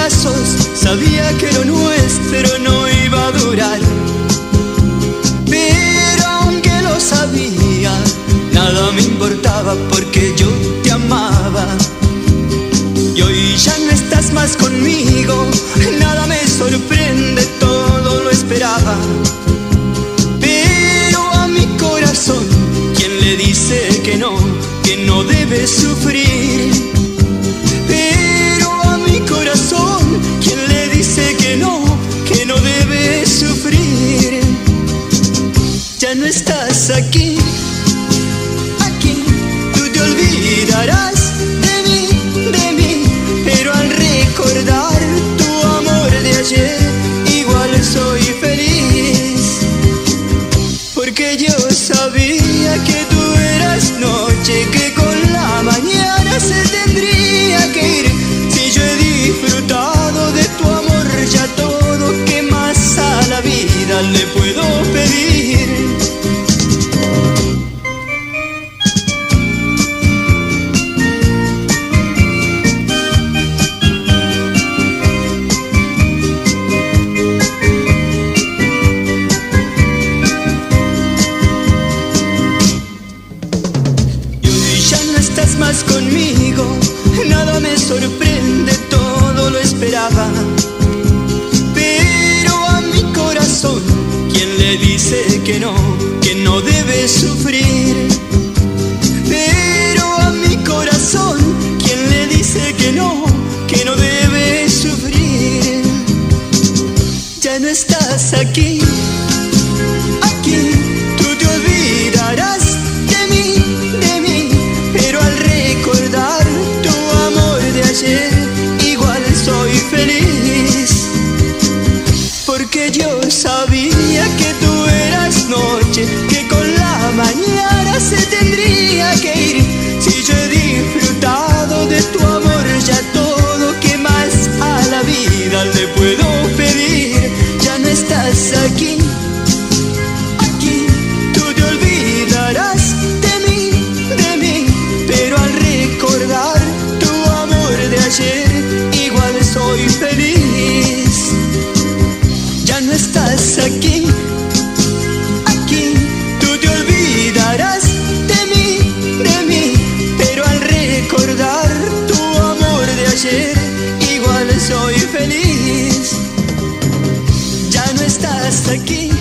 brazos, sabía que lo nuestro no iba a durar. Pero aunque lo sabía, nada me importaba porque yo te amaba. Y hoy ya no estás más conmigo, nada me sorprende, todo lo esperaba. Pero a mi corazón, ¿quién le dice que no debe sufrir? Pero a mi corazón, ¿quién le dice que no debe sufrir? Ya no estás aquí, tú te olvidarás de mí, pero al recordar tu amor de ayer, igual soy feliz, porque yo sabía que tú eras noche, que con la mañana se tendría que ir. Si yo he disfrutado de tu amor ya todo, ¿qué más a la vida le puedo pedir? Más conmigo, nada me sorprende, todo lo esperaba. Pero a mi corazón, ¿quién le dice que no debe sufrir? Pero a mi corazón, ¿quién le dice que no debe sufrir? Ya no estás aquí, tú te olvidarás de mí, pero al recordar tu amor de ayer, igual soy feliz, porque yo sabía que tú eras noche, que con la mañana se tendría que ir. Si yo he disfrutado de tu amor ya todo, ¿qué más a la vida le puedo pedir? Ya no estás aquí, tú te olvidarás de mí, pero al recordar tu amor de ayer, igual soy feliz. Ya no estás aquí, tú te olvidarás de mí, pero al recordar tu amor de ayer, igual soy feliz. Ya no estás aquí.